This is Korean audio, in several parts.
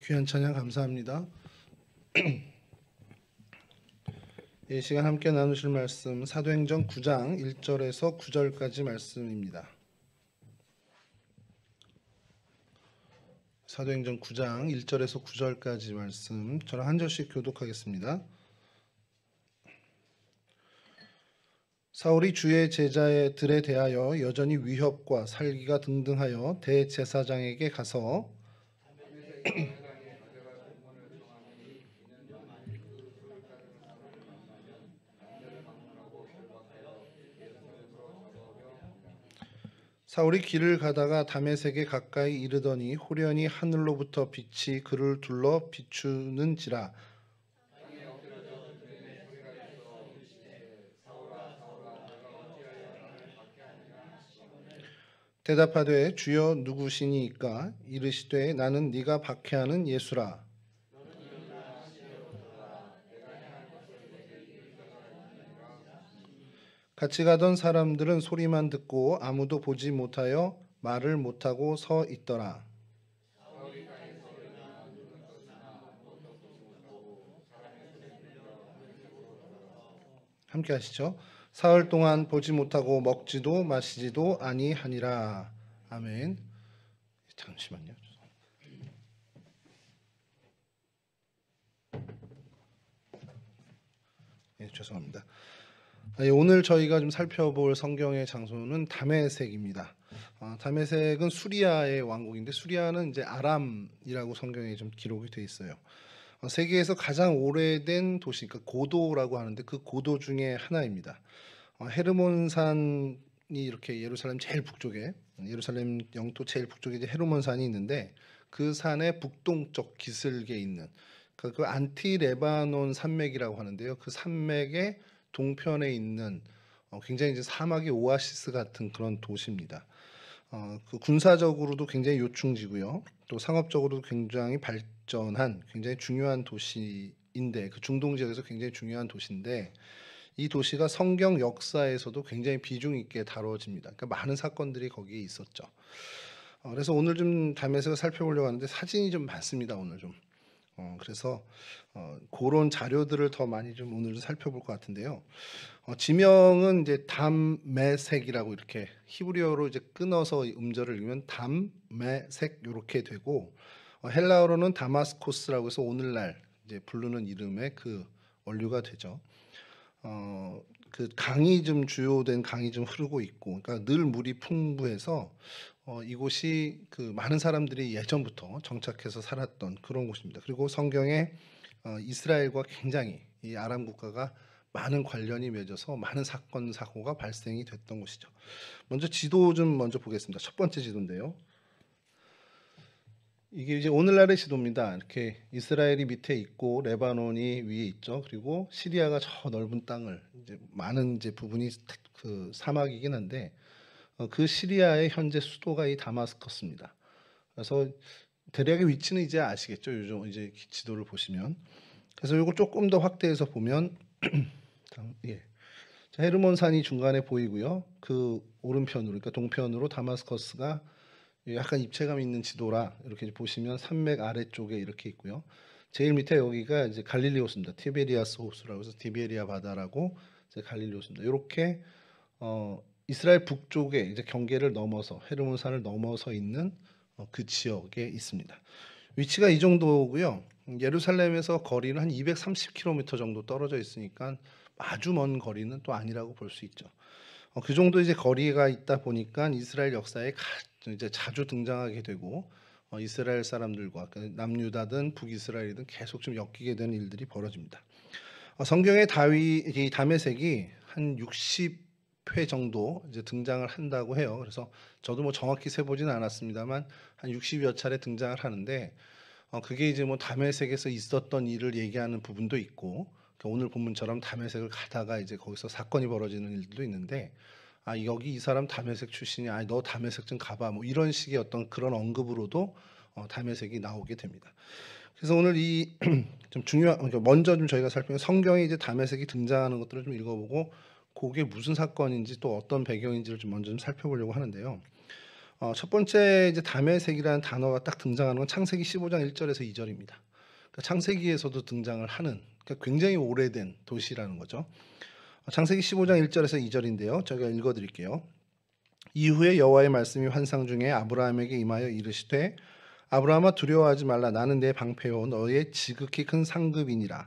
귀한 찬양 감사합니다. 이 시간 함께 나누실 말씀 사도행전 9장 1절에서 9절까지 말씀입니다. 사도행전 9장 1절에서 9절까지 말씀 저랑 한 절씩 교독하겠습니다. 사울이 주의 제자들에 대하여 여전히 위협과 살기가 등등하여 대제사장에게 가서 사울이 길을 가다가 다메섹에 가까이 이르더니 호련히 하늘로부터 빛이 그를 둘러 비추는지라. 대답하되 주여 누구시니이까? 이르시되 나는 네가 박해하는 예수라. 같이 가던 사람들은 소리만 듣고 아무도 보지 못하여 말을 못하고 서 있더라. 함께 하시죠. 사흘 동안 보지 못하고 먹지도 마시지도 아니하니라. 아멘. 잠시만요. 네, 죄송합니다. 오늘 저희가 좀 살펴볼 성경의 장소는 다메섹입니다. 다메섹은 수리아의 왕국인데 수리아는 이제 아람이라고 성경에 좀 기록이 돼 있어요. 세계에서 가장 오래된 도시, 그러니까 고도라고 하는데 그 고도 중에 하나입니다. 헤르몬산이 이렇게 예루살렘 제일 북쪽에, 예루살렘 영토 제일 북쪽에 이제 헤르몬산이 있는데 그 산의 북동쪽 기슭에 있는 그 안티레바논 산맥이라고 하는데요. 그 산맥의 동편에 있는 굉장히 이제 사막의 오아시스 같은 그런 도시입니다. 그 군사적으로도 굉장히 요충지고요. 또 상업적으로도 굉장히 발전한 굉장히 중요한 도시인데 그 중동 지역에서 굉장히 중요한 도시인데 이 도시가 성경 역사에서도 굉장히 비중 있게 다뤄집니다. 그러니까 많은 사건들이 거기에 있었죠. 그래서 오늘 좀 다메섹을 살펴보려고 하는데 사진이 좀 많습니다. 오늘 좀. 그래서 그런 자료들을 더 많이 좀 오늘 살펴볼 것 같은데요. 지명은 이제 담메색이라고 이렇게 히브리어로 이제 끊어서 음절을 읽으면 담메색 이렇게 되고 헬라어로는 다마스코스라고 해서 오늘날 이제 부르는 이름의 그 원류가 되죠. 그 강이 좀 주요된 강이 좀 흐르고 있고, 그러니까 늘 물이 풍부해서 이곳이 그 많은 사람들이 예전부터 정착해서 살았던 그런 곳입니다. 그리고 성경에 이스라엘과 굉장히 이 아람 국가가 많은 관련이 맺어서 많은 사건 사고가 발생이 됐던 곳이죠. 먼저 지도 좀 먼저 보겠습니다. 첫 번째 지도인데요. 이게 이제 오늘날의 지도입니다. 이렇게 이스라엘이 밑에 있고 레바논이 위에 있죠. 그리고 시리아가 저 넓은 땅을 이제 많은 이제 부분이 그 사막이긴 한데 그 시리아의 현재 수도가 이 다마스커스입니다. 그래서 대략의 위치는 이제 아시겠죠. 요즘 이제 지도를 보시면. 그래서 이거 조금 더 확대해서 보면 예. 자, 헤르몬산이 중간에 보이고요. 그 오른편으로 그러니까 동편으로 다마스커스가 약간 입체감 있는 지도라 이렇게 보시면 산맥 아래쪽에 이렇게 있고요. 제일 밑에 여기가 이제 갈릴리 호수입니다. 티베리아스 호수라고 해서 티베리아 바다라고 이제 갈릴리 호수입니다. 이렇게 이스라엘 북쪽에 이제 경계를 넘어서 헤르몬산을 넘어서 있는 그 지역에 있습니다. 위치가 이 정도고요. 예루살렘에서 거리는 한 230km 정도 떨어져 있으니까 아주 먼 거리는 또 아니라고 볼 수 있죠. 그 정도 이제 거리가 있다 보니까 이스라엘 역사에 이제 자주 등장하게 되고 이스라엘 사람들과 남유다든 북이스라엘이든 계속 좀 엮이게 되는 일들이 벌어집니다. 성경에 이 다메섹이 한 60회 정도 이제 등장을 한다고 해요. 그래서 저도 뭐 정확히 세보지는 않았습니다만 한 60여 차례 등장을 하는데 그게 이제 뭐 다메섹에서 있었던 일을 얘기하는 부분도 있고 오늘 본문처럼 다메섹을 가다가 이제 거기서 사건이 벌어지는 일도 있는데 여기 이 사람 다메섹 출신이 너 다메섹 좀 가봐 뭐 이런 식의 어떤 그런 언급으로도 다메섹이 나오게 됩니다. 그래서 오늘 이 좀 중요한 먼저 좀 저희가 살펴보면 성경에 이제 다메섹이 등장하는 것들을 좀 읽어보고 그게 무슨 사건인지 또 어떤 배경인지를 좀 먼저 좀 살펴보려고 하는데요. 첫 번째 이제 다메섹이라는 단어가 딱 등장하는 건 창세기 15장 1절에서 2절입니다. 그러니까 창세기에서도 등장을 하는, 그러니까 굉장히 오래된 도시라는 거죠. 창세기 15장 1절에서 2절인데요. 제가 읽어 드릴게요. 이후에 여호와의 말씀이 환상 중에 아브라함에게 임하여 이르시되 아브라함아 두려워하지 말라. 나는 내 방패요 너의 지극히 큰 상급이니라.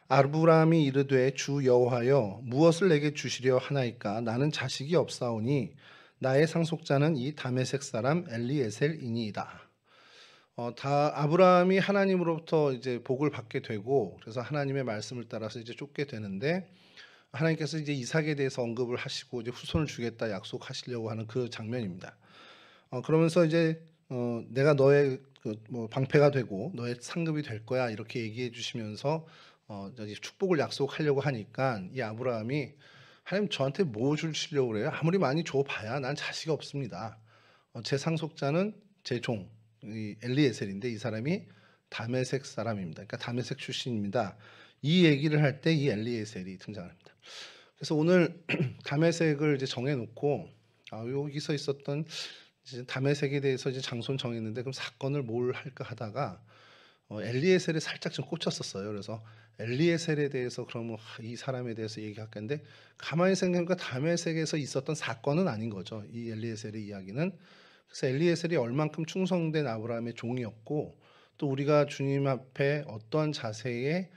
아브라함이 이르되 주 여호와여 무엇을 내게 주시려 하나이까. 나는 자식이 없사오니 나의 상속자는 이 다메섹 사람 엘리에셀이니이다. 아브라함이 하나님으로부터 이제 복을 받게 되고, 그래서 하나님의 말씀을 따라서 이제 쫓게 되는데, 하나님께서 이제 이삭에 대해서 언급을 하시고 이제 후손을 주겠다 약속하시려고 하는 그 장면입니다. 그러면서 이제 내가 너의 뭐 방패가 되고 너의 상급이 될 거야 이렇게 얘기해 주시면서 이제 축복을 약속하려고 하니까 이 아브라함이 하나님 저한테 뭐 주시려고 그래요? 아무리 많이 줘봐야 난 자식이 없습니다. 제 상속자는 제 종 엘리에셀인데 이 사람이 다메섹 사람입니다. 그러니까 다메섹 출신입니다. 이 얘기를 할 때 이 엘리에셀이 등장합니다. 그래서 오늘 다메섹을 이제 정해놓고 여기서 있었던 이제 다메섹에 대해서 이제 장소는 정했는데 그럼 사건을 뭘 할까 하다가 엘리에셀에 살짝 좀 꽂혔었어요. 그래서 엘리에셀에 대해서 그러면 이 사람에 대해서 얘기할 건데 가만히 생각해보니까 다메섹에서 있었던 사건은 아닌 거죠. 이 엘리에셀의 이야기는. 그래서 엘리에셀이 얼만큼 충성된 아브라함의 종이었고 또 우리가 주님 앞에 어떠한 자세에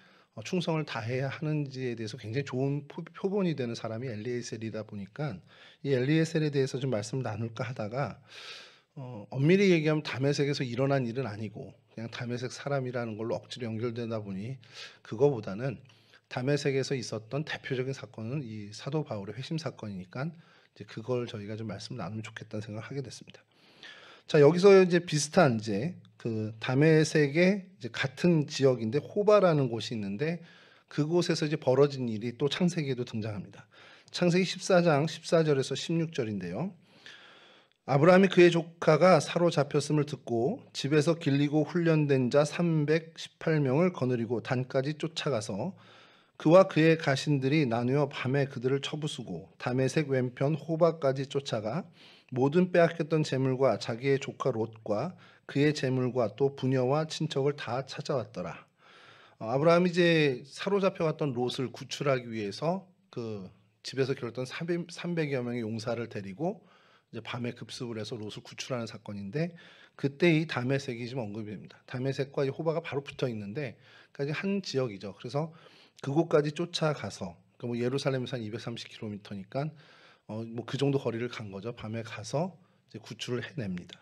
충성을 다해야 하는지에 대해서 굉장히 좋은 표본이 되는 사람이 엘리에셀이다 보니까 이 엘리에셀에 대해서 좀 말씀을 나눌까 하다가 엄밀히 얘기하면 다메섹에서 일어난 일은 아니고 그냥 다메섹 사람이라는 걸로 억지로 연결되다 보니 그거보다는 다메섹에서 있었던 대표적인 사건은 이 사도 바울의 회심 사건이니까 이제 그걸 저희가 좀 말씀을 나누면 좋겠다는 생각을 하게 됐습니다. 자, 여기서 이제 비슷한 이제 그 다메섹의 이제 같은 지역인데 호바라는 곳이 있는데 그곳에서 이제 벌어진 일이 또 창세기에도 등장합니다. 창세기 14장 14절에서 16절인데요. 아브라함이 그의 조카가 사로잡혔음을 듣고 집에서 길리고 훈련된 자 318명을 거느리고 단까지 쫓아가서 그와 그의 가신들이 나누어 밤에 그들을 쳐부수고 다메섹 왼편 호바까지 쫓아가 모든 빼앗겼던 재물과 자기의 조카 롯과 그의 재물과 또 부녀와 친척을 다 찾아왔더라. 아브라함이 이제 사로잡혀갔던 롯을 구출하기 위해서 그 집에서 기르던 300여 명의 용사를 데리고 이제 밤에 급습을 해서 롯을 구출하는 사건인데 그때 이 다메섹이 좀 언급이 됩니다. 다메섹과 이 호바가 바로 붙어 있는데 그러니까 한 지역이죠. 그래서 그곳까지 쫓아가서 그러니까 뭐 예루살렘에서 한 230km니까 뭐 그 정도 거리를 간 거죠. 밤에 가서 이제 구출을 해냅니다.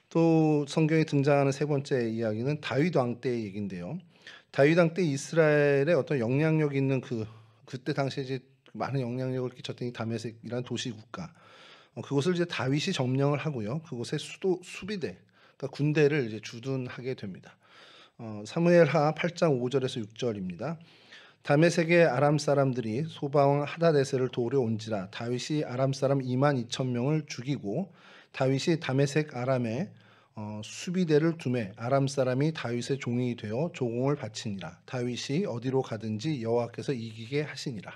또 성경에 등장하는 세 번째 이야기는 다윗 왕 때의 얘기인데요. 다윗 왕 때 이스라엘의 어떤 영향력 있는 그때 당시에 이제 많은 영향력을 끼쳤던 이 다메섹이라는 도시 국가 그곳을 이제 다윗이 점령을 하고요. 그곳의 수비대 그러니까 군대를 이제 주둔하게 됩니다. 사무엘하 8장 5절에서 6절입니다. 다메섹의 아람 사람들이 소바왕 하다데셀을 도우려 온지라 다윗이 아람 사람 2만 2천 명을 죽이고 다윗이 다메섹 아람에 수비대를 두매 아람 사람이 다윗의 종이 되어 조공을 바치니라. 다윗이 어디로 가든지 여호와께서 이기게 하시니라.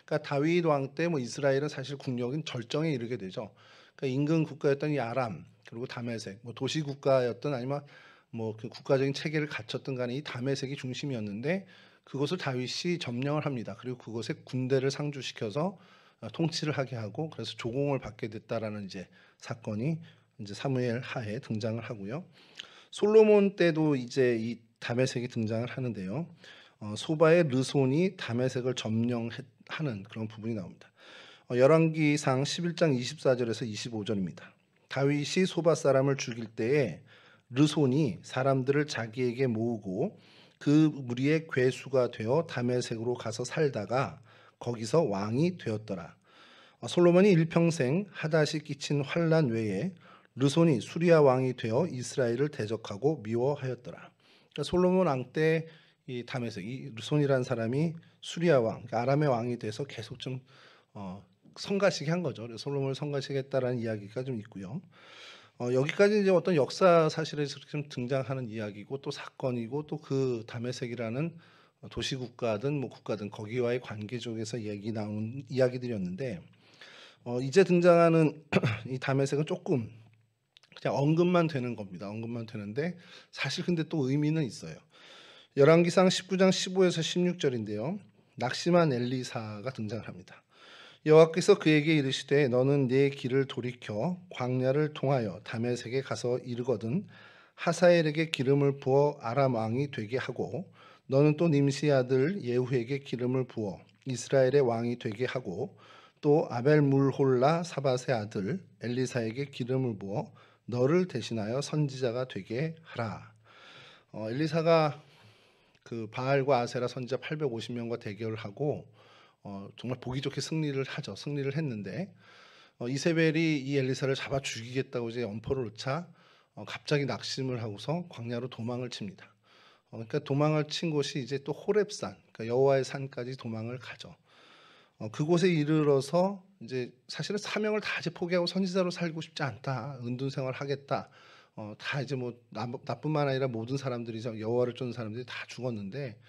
그러니까 다윗 왕 때 뭐 이스라엘은 사실 국력은 절정에 이르게 되죠. 그러니까 인근 국가였던 이 아람 그리고 다메섹 뭐 도시 국가였던 아니면 뭐 그 국가적인 체계를 갖췄던 간에 이 다메섹이 중심이었는데 그것을 다윗이 점령을 합니다. 그리고 그곳에 군대를 상주시켜서 통치를 하게 하고 그래서 조공을 받게 됐다라는 이제 사건이 이제 사무엘 하에 등장을 하고요. 솔로몬 때도 이제 이 다메섹이 등장을 하는데요. 소바의 르손이 다메섹을 점령하는 그런 부분이 나옵니다. 열왕기상 11장 24절에서 25절입니다. 다윗이 소바 사람을 죽일 때에 르손이 사람들을 자기에게 모으고 그 무리의 괴수가 되어 다메섹으로 가서 살다가 거기서 왕이 되었더라. 솔로몬이 일평생 하닷이 끼친 환난 외에 르손이 수리아 왕이 되어 이스라엘을 대적하고 미워하였더라. 그러니까 솔로몬 왕 때 이 다메섹 이 르손이라는 사람이 수리아 왕, 그러니까 아람의 왕이 돼서 계속 좀 성가시게 한 거죠. 그래서 솔로몬을 성가시게 했다라는 이야기가 좀 있고요. 여기까지 이제 어떤 역사 사실에서 좀 등장하는 이야기고 또 사건이고 또 그 다메섹이라는 도시 국가든 뭐 국가든 거기와의 관계 쪽에서 얘기 나오는 이야기들이었는데 이제 등장하는 이 다메섹은 조금 그냥 언급만 되는 겁니다. 언급만 되는데 사실 근데 또 의미는 있어요. 열왕기상 19장 15에서 16절인데요. 낙심한 엘리사가 등장을 합니다. 여호와께서 그에게 이르시되 너는 네 길을 돌이켜 광야를 통하여 다메섹에 가서 이르거든 하사엘에게 기름을 부어 아람 왕이 되게 하고 너는 또 nim시 아들 예후에게 기름을 부어 이스라엘의 왕이 되게 하고 또 아벨물홀라 사밧의 아들 엘리사에게 기름을 부어 너를 대신하여 선지자가 되게 하라. 엘리사가 그 바알과 아세라 선지자 850명과 대결을 하고 정말 보기 좋게 승리를 하죠. 승리를 했는데 이세벨이 이 엘리사를 잡아 죽이겠다고 이제 엄포를 놓자 갑자기 낙심을 하고서 광야로 도망을 칩니다. 그러니까 도망을 친 곳이 이제 또 호렙산, 그러니까 여호와의 산까지 도망을 가죠. 그곳에 이르러서 이제 사실은 사명을 다 이제 포기하고 선지자로 살고 싶지 않다, 은둔 생활 하겠다. 다 이제 뭐 나뿐만 아니라 모든 사람들이 여호와를 쫓는 사람들이 다 죽었는데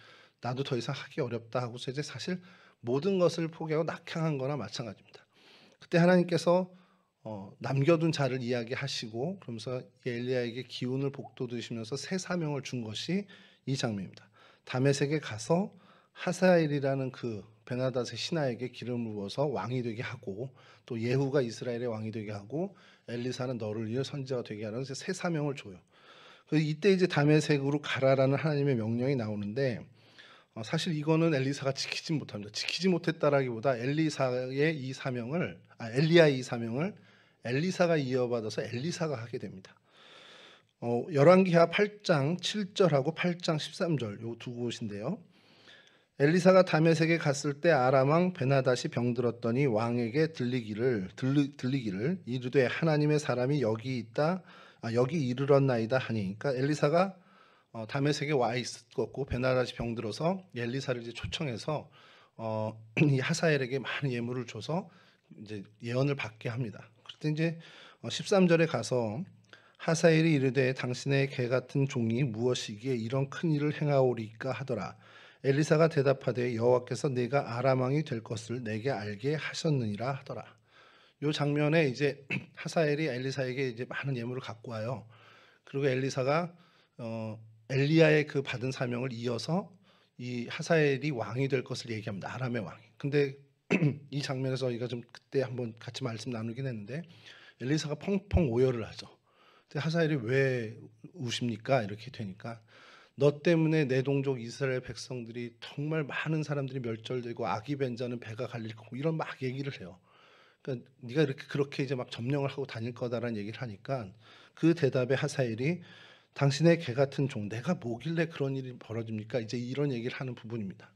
나도 더 이상 하기 어렵다 하고서 이제 사실 모든 것을 포기하고 낙향한 거나 마찬가지입니다. 그때 하나님께서 남겨둔 자를 이야기하시고 그러면서 엘리야에게 기운을 북돋으시면서 새 사명을 준 것이 이 장면입니다. 다메섹에 가서 하사엘이라는 그 베나닷의 신하에게 기름을 부어서 왕이 되게 하고 또 예후가 이스라엘의 왕이 되게 하고 엘리사는 너를 위해 선지자가 되게 하는 새 사명을 줘요. 이때 이제 다메섹으로 가라라는 하나님의 명령이 나오는데 사실 이거는 엘리사가 지키지 못합니다. 지키지 못했다라기보다 엘리야의 이 사명을 엘리사가 이어받아서 엘리사가 하게 됩니다. 열왕기하 8장 7절하고 8장 13절 요 두 곳인데요. 엘리사가 다메섹에 갔을 때 아람 왕 베나닷이 병들었더니 왕에게 들리기를 이르되 하나님의 사람이 여기 있다, 여기 이르렀나이다 하니, 그러니까 엘리사가 다메섹에 와 있었고 베나닷이 병들어서 엘리사를 이제 초청해서 이 하사엘에게 많은 예물을 줘서 이제 예언을 받게 합니다. 그때 이제 13절에 가서 하사엘이 이르되 당신의 개 같은 종이 무엇이기에 이런 큰 일을 행하오리까 하더라. 엘리사가 대답하되 여호와께서 내가 아람 왕이 될 것을 내게 알게 하셨느니라 하더라. 요 장면에 이제 하사엘이 엘리사에게 이제 많은 예물을 갖고 와요. 그리고 엘리사가 엘리야의 그 받은 사명을 이어서 이 하사엘이 왕이 될 것을 얘기합니다. 아람의 왕이. 근데 이 장면에서 저희가 좀 그때 한번 같이 말씀 나누긴 했는데 엘리사가 펑펑 오열을 하죠. 근데 하사엘이 왜 우십니까? 이렇게 되니까 너 때문에 내 동족 이스라엘 백성들이 정말 많은 사람들이 멸절되고 악이 벤 자는 배가 갈릴 거고 이런 막 얘기를 해요. 그러니까 네가 그렇게 이제 막 점령을 하고 다닐 거다라는 얘기를 하니까 그 대답에 하사엘이 당신의 개 같은 종 내가 뭐길래 그런 일이 벌어집니까? 이제 이런 얘기를 하는 부분입니다.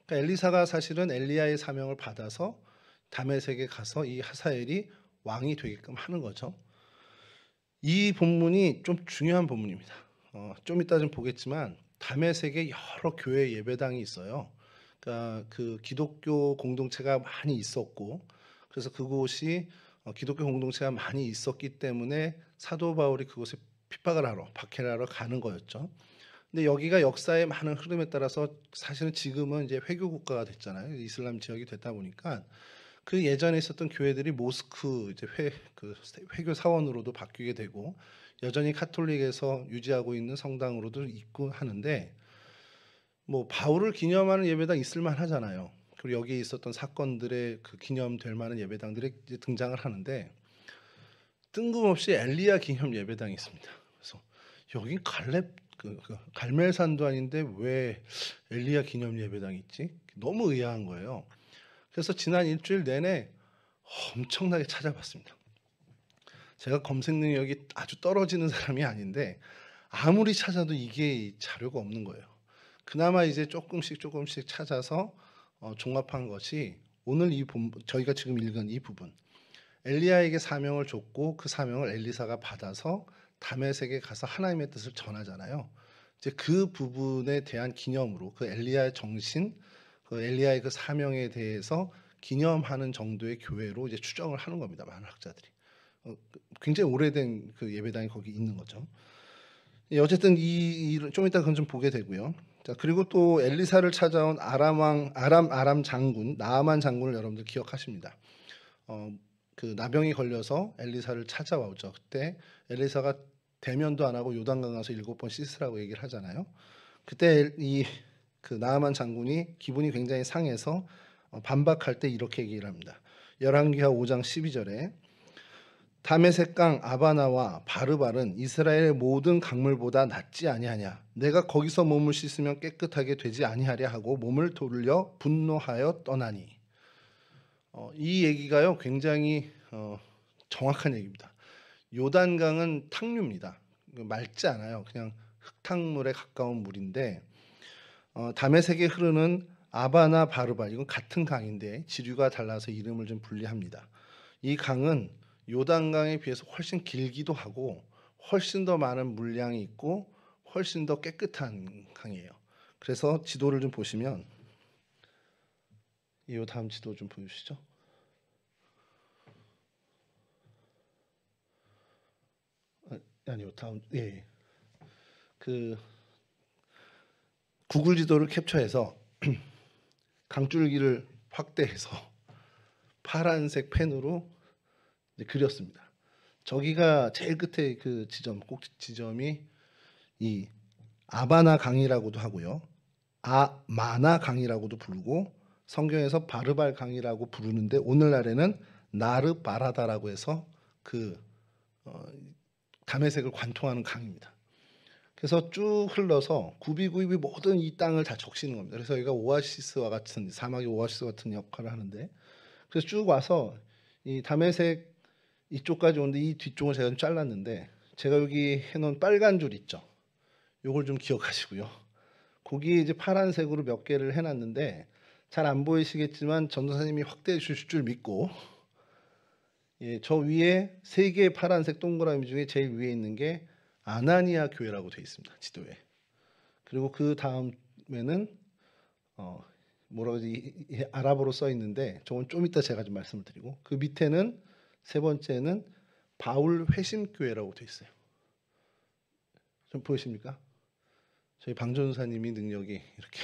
그러니까 엘리사가 사실은 엘리야의 사명을 받아서 다메섹에 가서 이 하사엘이 왕이 되게끔 하는 거죠. 이 본문이 좀 중요한 본문입니다. 좀 이따 좀 보겠지만 다메섹에 여러 교회 예배당이 있어요. 그러니까 그 기독교 공동체가 많이 있었고 그래서 그곳이 기독교 공동체가 많이 있었기 때문에 사도 바울이 그곳에 핍박을 하러 박해를 하러 가는 거였죠. 근데 여기가 역사의 많은 흐름에 따라서 사실은 지금은 이제 회교 국가가 됐잖아요. 이슬람 지역이 됐다 보니까 그 예전에 있었던 교회들이 모스크 이제 회교 사원으로도 바뀌게 되고 여전히 카톨릭에서 유지하고 있는 성당으로도 있고 하는데 뭐 바울을 기념하는 예배당 있을만 하잖아요. 그리고 여기에 있었던 사건들의 그 기념될 만한 예배당들이 이제 등장을 하는데 뜬금없이 엘리야 기념 예배당이 있습니다. 그래서 여긴 갈멜산도 아닌데 왜 엘리야 기념 예배당이 있지? 너무 의아한 거예요. 그래서 지난 일주일 내내 엄청나게 찾아봤습니다. 제가 검색 능력이 아주 떨어지는 사람이 아닌데 아무리 찾아도 이게 자료가 없는 거예요. 그나마 이제 조금씩 찾아서 종합한 것이 오늘 저희가 지금 읽은 이 부분. 엘리야에게 사명을 줬고 그 사명을 엘리사가 받아서 다메섹에 가서 하나님의 뜻을 전하잖아요. 이제 그 부분에 대한 기념으로 그 엘리야의 정신, 그 엘리야의 그 사명에 대해서 기념하는 정도의 교회로 이제 추정을 하는 겁니다. 많은 학자들이. 굉장히 오래된 그 예배당이 거기 있는 거죠. 어쨌든 좀 이따 그건 좀 보게 되고요. 자, 그리고 또 엘리사를 찾아온 아람 장군 나아만 장군을 여러분들 기억하십니다. 그 나병이 걸려서 엘리사를 찾아오죠. 그때 엘리사가 대면도 안 하고 요단강 가서 7번 씻으라고 얘기를 하잖아요. 그때 이 그 나아만 장군이 기분이 굉장히 상해서 반박할 때 이렇게 얘기를 합니다. 열왕기하 5장 12절에 다메섹 강 아바나와 바르발은 이스라엘의 모든 강물보다 낫지 아니하냐. 내가 거기서 몸을 씻으면 깨끗하게 되지 아니하랴 하고 몸을 돌려 분노하여 떠나니. 이 얘기가요 굉장히 정확한 얘기입니다. 요단강은 탕류입니다. 맑지 않아요. 그냥 흙탕물에 가까운 물인데 다메섹에 흐르는 아바나 바르발 이건 같은 강인데 지류가 달라서 이름을 좀 분리합니다. 이 강은 요단강에 비해서 훨씬 길기도 하고 훨씬 더 많은 물량이 있고 훨씬 더 깨끗한 강이에요. 그래서 지도를 좀 보시면 이 다음 지도 좀 보여주시죠. 아니요 다음 예. 그 구글 지도를 캡처해서 강줄기를 확대해서 파란색 펜으로 그렸습니다. 저기가 제일 끝에 그 지점, 꼭 지점이 이 아바나 강이라고도 하고요. 아마나 강이라고도 부르고 성경에서 바르발 강이라고 부르는데 오늘날에는 나르바라다라고 해서 그 다메섹을 관통하는 강입니다. 그래서 쭉 흘러서 굽이굽이 모든 이 땅을 다 적시는 겁니다. 그래서 여기가 오아시스와 같은 사막의 오아시스 같은 역할을 하는데 그래서 쭉 와서 이 다메섹 이쪽까지 오는데 이 뒤쪽을 제가 좀 잘랐는데 제가 여기 해놓은 빨간 줄 있죠. 요걸 좀 기억하시고요. 거기 이제 파란색으로 몇 개를 해놨는데 잘 안 보이시겠지만 전도사님이 확대해 주실 줄 믿고 예, 저 위에 3개의 파란색 동그라미 중에 제일 위에 있는 게 아나니아 교회라고 되어 있습니다. 지도에. 그리고 그 다음에는 뭐라고 하지 아랍어로 써 있는데 저건 좀 이따 제가 좀 말씀을 드리고 그 밑에는 세 번째는 바울 회심교회라고 되어 있어요. 좀 보이십니까? 저희 방전사님이 능력이 이렇게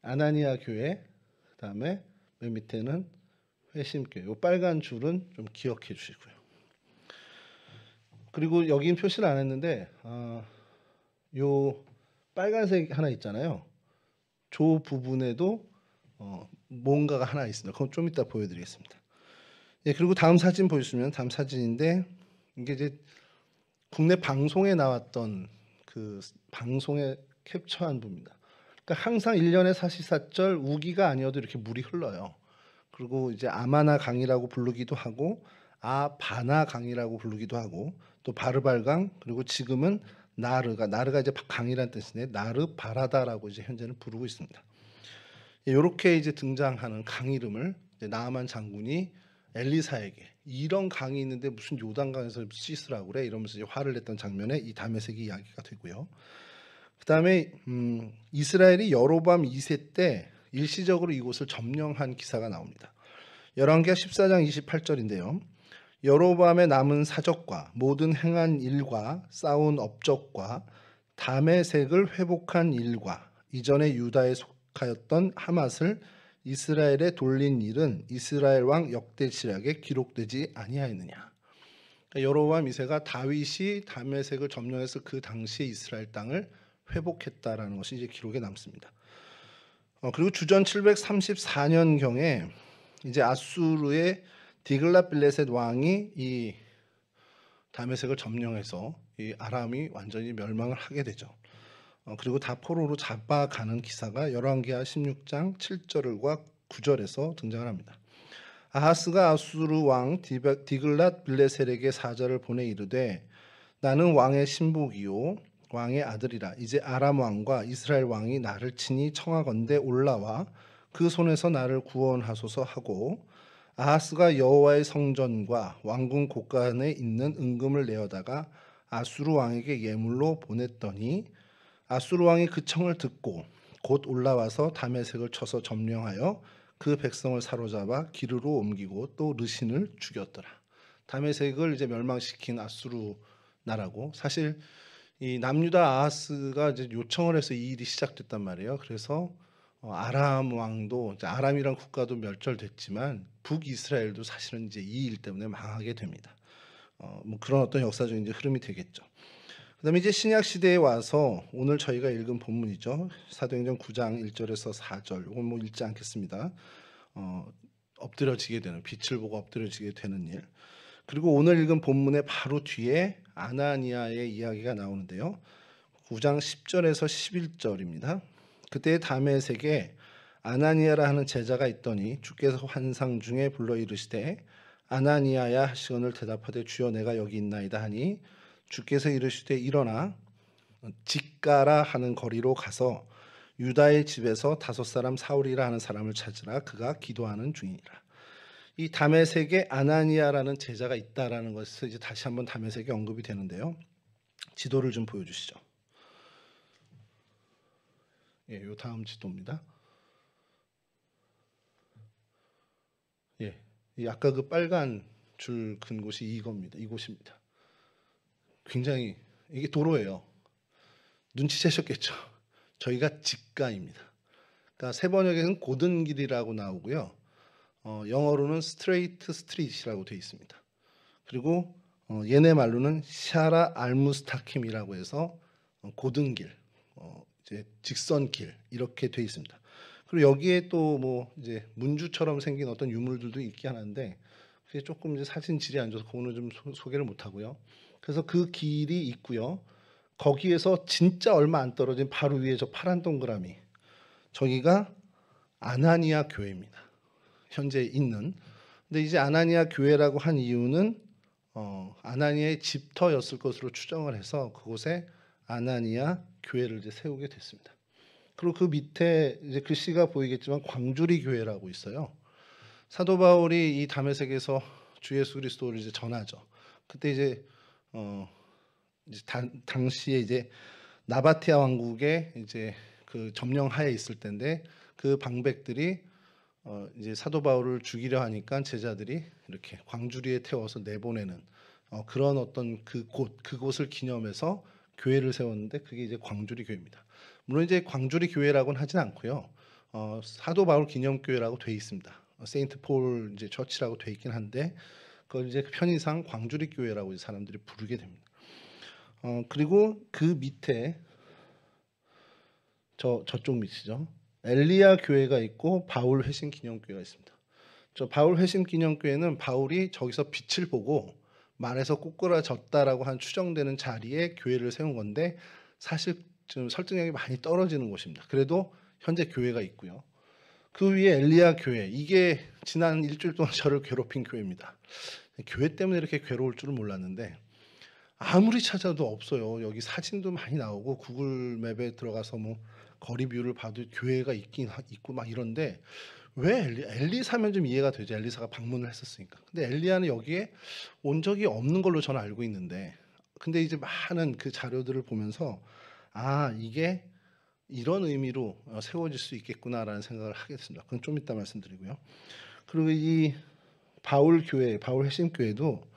아나니아 교회 그다음에 맨 밑에는 회심교회. 이 빨간 줄은 좀 기억해 주시고요. 그리고 여기는 표시를 안 했는데 요 빨간색 하나 있잖아요. 저 부분에도 뭔가가 하나 있습니다. 그건 좀 이따 보여드리겠습니다. 예, 그리고 다음 사진 보여주시면 다음 사진인데 이게 이제 국내 방송에 나왔던 그 방송에 캡처한 부분입니다. 그러니까 항상 1년에 사시사철 우기가 아니어도 이렇게 물이 흘러요. 그리고 이제 아마나 강이라고 부르기도 하고 아바나 강이라고 부르기도 하고 또 바르발강 그리고 지금은 나르가 이제 강이란 뜻인데 나르바라다라고 이제 현재는 부르고 있습니다. 이렇게 이제 등장하는 강 이름을 이제 나아만 장군이 엘리사에게 이런 강이 있는데 무슨 요단강에서 씻으라고 그래 이러면서 이제 화를 냈던 장면에 이 다메섹이 이야기가 되고요. 그다음에 이스라엘이 여로보암 2세 때 일시적으로 이곳을 점령한 기사가 나옵니다. 열왕기하 14장 28절인데요. 여로보암의 남은 사적과 모든 행한 일과 쌓은 업적과 다메섹을 회복한 일과 이전에 유다에 속하였던 하맛을 이스라엘에 돌린 일은 이스라엘 왕 역대시락에 기록되지 아니하였느냐. 그러니까 여로보암 2세가 다윗이 다메섹을 점령해서 그 당시에 이스라엘 땅을 회복했다라는 것이 이제 기록에 남습니다. 그리고 주전 734년경에 이제 아수르의 디글랏빌레셋 왕이 이 다메섹을 점령해서 이 아람이 완전히 멸망을 하게 되죠. 그리고 다 포로로 잡아가는 기사가 열왕기하 16장 7절과 9절에서 등장을 합니다. 아하스가 아수르 왕 디글랏빌레셋에게 사절을 보내 이르되 나는 왕의 신복이요 왕의 아들이라. 이제 아람 왕과 이스라엘 왕이 나를 친히 청하건대 올라와 그 손에서 나를 구원하소서 하고 아하스가 여호와의 성전과 왕궁 곳간에 있는 은금을 내어다가 아수르 왕에게 예물로 보냈더니 아수르 왕이 그 청을 듣고 곧 올라와서 다메섹을 쳐서 점령하여 그 백성을 사로잡아 기르로 옮기고 또 르신을 죽였더라. 다메섹을 이제 멸망시킨 아수르 나라고 사실 이 남유다 아하스가 이제 요청을 해서 이 일이 시작됐단 말이에요. 그래서 아람 왕도 이제 아람이란 국가도 멸절됐지만 북이스라엘도 사실은 이제 이 일 때문에 망하게 됩니다. 뭐 그런 어떤 역사적인 이제 흐름이 되겠죠. 그다음에 이제 신약 시대에 와서 오늘 저희가 읽은 본문이죠. 사도행전 9장 1절에서 4절. 이건 뭐 읽지 않겠습니다. 엎드려지게 되는, 빛을 보고 엎드려지게 되는 일. 그리고 오늘 읽은 본문의 바로 뒤에 아나니아의 이야기가 나오는데요. 9장 10절에서 11절입니다. 그때 다메섹에 아나니아라 하는 제자가 있더니 주께서 환상 중에 불러 이르시되 아나니아야 하시거늘 대답하되 주여 내가 여기 있나이다 하니 주께서 이르시되 일어나 직가라 하는 거리로 가서 유다의 집에서 5사람 사울이라 하는 사람을 찾으라. 그가 기도하는 중이니라. 이 다메섹에 아나니아라는 제자가 있다라는 것을 이제 다시 한번 다메섹에 언급이 되는데요. 지도를 좀 보여주시죠. 예, 요 다음 지도입니다. 예, 아까 그 빨간 줄 큰 곳이 이겁니다. 이곳입니다. 굉장히 이게 도로예요. 눈치채셨겠죠? 저희가 직가입니다. 그러니까 세 번역에는 고든 길이라고 나오고요. 영어로는 스트레이트 스트릿이라고 되어 있습니다. 그리고 얘네 말로는 샤라 알무스타킴이라고 해서 고든 길, 이제 직선 길 이렇게 되어 있습니다. 그리고 여기에 또 뭐 이제 문주처럼 생긴 어떤 유물들도 있긴 하는데 그게 조금 이제 사진 질이 안 좋아서 그거는 좀 소개를 못 하고요. 그래서 그 길이 있고요. 거기에서 진짜 얼마 안 떨어진 바로 위에 저 파란 동그라미 저기가 아나니아 교회입니다. 현재 있는. 근데 이제 아나니아 교회라고 한 이유는 아나니아의 집터였을 것으로 추정을 해서 그곳에 아나니아 교회를 이제 세우게 됐습니다. 그리고 그 밑에 이제 글씨가 보이겠지만 광주리 교회라고 있어요. 사도 바울이 이 다메섹에서 주 예수 그리스도를 이제 전하죠. 그때 이제 당시에 이제 나바티아 왕국의 이제 그 점령하에 있을 때인데 그 방백들이 이제 사도 바울을 죽이려 하니까 제자들이 이렇게 광주리에 태워서 내보내는 그런 어떤 그곳을 기념해서 교회를 세웠는데 그게 이제 광주리 교회입니다. 물론 이제 광주리 교회라고는 하진 않고요. 사도 바울 기념교회라고 돼 있습니다. 세인트 폴 이제 처치라고 돼 있긴 한데 그걸 이제 편의상 광주리 교회라고 이제 사람들이 부르게 됩니다. 그리고 그 밑에 저쪽 밑이죠. 엘리야 교회가 있고 바울 회심 기념교회가 있습니다. 저 바울 회심 기념교회는 바울이 저기서 빛을 보고 말에서 꼬꾸라졌다라고 한 추정되는 자리에 교회를 세운 건데 사실 좀 설득력이 많이 떨어지는 곳입니다. 그래도 현재 교회가 있고요. 그 위에 엘리야 교회, 이게 지난 일주일 동안 저를 괴롭힌 교회입니다. 교회 때문에 이렇게 괴로울 줄은 몰랐는데 아무리 찾아도 없어요. 여기 사진도 많이 나오고 구글 맵에 들어가서 뭐 거리 뷰를 봐도 교회가 있긴 있고 막 이런데 왜 엘리사면 좀 이해가 되죠. 엘리사가 방문을 했었으니까. 근데 엘리야는 여기에 온 적이 없는 걸로 저는 알고 있는데 근데 이제 많은 그 자료들을 보면서 이게 이런 의미로 세워질 수 있겠구나라는 생각을 하게 됐습니다. 그건 좀 이따 말씀드리고요. 그리고 이 바울 교회, 바울 회심 교회도